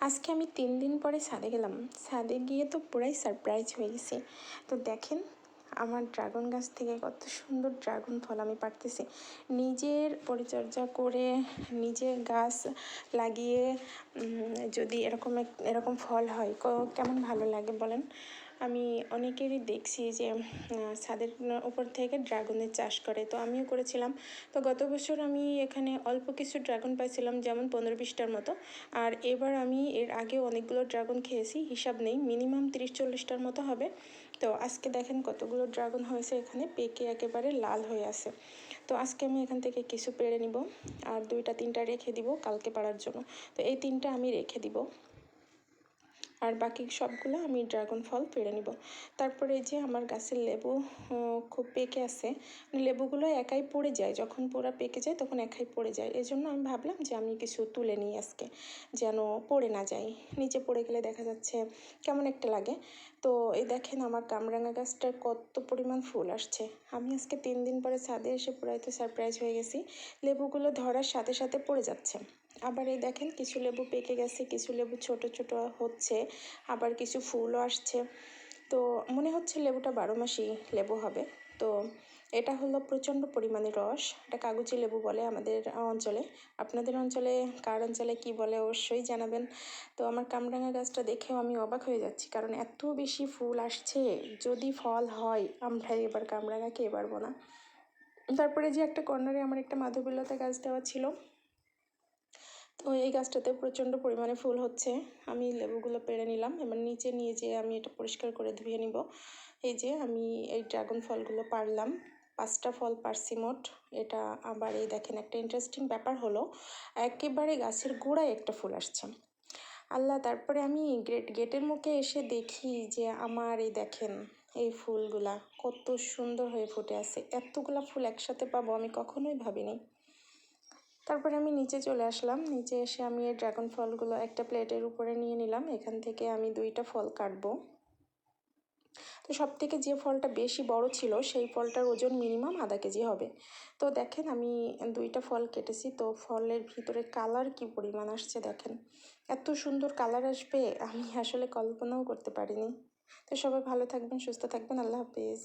আজকে আমি 3 দিন পরে ছাদে গেলাম। ছাদে গিয়ে তো পুরাই সারপ্রাইজ হয়ে গেছি। তো দেখেন আমার ড্রাগন গাছ থেকে কত সুন্দর ড্রাগন ফল আমি পাড়তেছি। নিজের পরিচর্যা করে নিজের গাছ লাগিয়ে যদি এরকম ফল হয় কেমন ভালো লাগে বলেন। আমি অনেকেরই দেখছি যে ছাদের উপর থেকে ড্রাগনের চাষ করে, তো আমিও করেছিলাম। তো গত বছর আমি এখানে অল্প কিছু ড্রাগন পাইছিলাম, যেমন 15-20টার মতো। আর এবার আমি এর আগে অনেকগুলো ড্রাগন খেয়েছি, হিসাব নেই, মিনিমাম 30-40টার মতো হবে। তো আজকে দেখেন কতগুলো ড্রাগন হয়েছে, এখানে পেকে একেবারে লাল হয়ে আছে। তো আজকে আমি এখান থেকে কিছু পেড়ে নিব, আর 2-3টা রেখে দিব কালকে পাড়ার জন্য। তো এই 3টা আমি রেখে দিব, আর বাকি সবগুলো আমি ড্রাগন ফল পেড়ে নিব। তারপরে যে আমার গাছের লেবু খুব পেকে আছে, লেবুগুলো একাই পড়ে যায়, যখন পুরা পেকে যায় তখন একাই পড়ে যায়। এই জন্য আমি ভাবলাম যে আমি কিছু তুলে নিই আজকে, যেন পড়ে না যায়। নিচে পড়ে গেলে দেখা যাচ্ছে কেমন একটা লাগে। তো এই দেখেন আমার কামরাঙা গাছটার কত পরিমাণ ফুল আসছে। আমি আজকে 3 দিন পরে ছাদে এসে পুরাই তো সারপ্রাইজ হয়ে গেছি। লেবুগুলো ধরার সাথে সাথে পড়ে যাচ্ছে। আবার এই দেখেন কিছু লেবু পেকে গেছে, কিছু লেবু ছোট ছোট হচ্ছে, আবার কিছু ফুলও আসছে। তো মনে হচ্ছে লেবুটা 12 মাসই লেবু হবে। তো এটা হলো প্রচণ্ড পরিমাণে রস, এটা কাগজি লেবু বলে আমাদের অঞ্চলে। আপনাদের অঞ্চলে কার অঞ্চলে কি বলে অবশ্যই জানাবেন। তো আমার কামরাঙা গাছটা দেখেও আমি অবাক হয়ে যাচ্ছি, কারণ এত বেশি ফুল আসছে। যদি ফল হয় আমরা এবার কামরাঙা খেয়ে পারবো না। তারপরে যে একটা কর্নারে আমার একটা মাধবীলতা গাছ দেওয়া ছিল, তো এই গাছটাতে প্রচণ্ড পরিমাণে ফুল হচ্ছে। আমি লেবুগুলো পেড়ে নিলাম, এবার নিচে নিয়ে যেয়ে আমি এটা পরিষ্কার করে ধুয়ে নিব। এই যে আমি এই ড্রাগন ফলগুলো পারলাম, 5টা ফল পারছি মোট। এটা আবার এই দেখেন একটা ইন্টারেস্টিং ব্যাপার হলো, একেবারে গাছের গোড়ায় একটা ফুল আসছে। আল্লাহ! তারপরে আমি গেটের মুখে এসে দেখি যে আমার এই দেখেন এই ফুলগুলা কত সুন্দর হয়ে ফুটে আছে। এতগুলা ফুল একসাথে পাবো আমি কখনোই ভাবিনি। তারপরে আমি নিচে চলে আসলাম, নিচে এসে আমি এই ড্রাগন ফলগুলো একটা প্লেটের উপরে নিয়ে নিলাম। এখান থেকে আমি 2টা ফল কাটবো। তো সব থেকে যে ফলটা বেশি বড় ছিল সেই ফলটার ওজন মিনিমাম আধা কেজি হবে। তো দেখেন আমি 2টা ফল কেটেছি, তো ফলের ভিতরে কালার কি পরিমাণ আসছে দেখেন। এত সুন্দর কালার আসবে আমি আসলে কল্পনাও করতে পারিনি। তো সবাই ভালো থাকবেন, সুস্থ থাকবেন, আল্লাহ হাফেজ।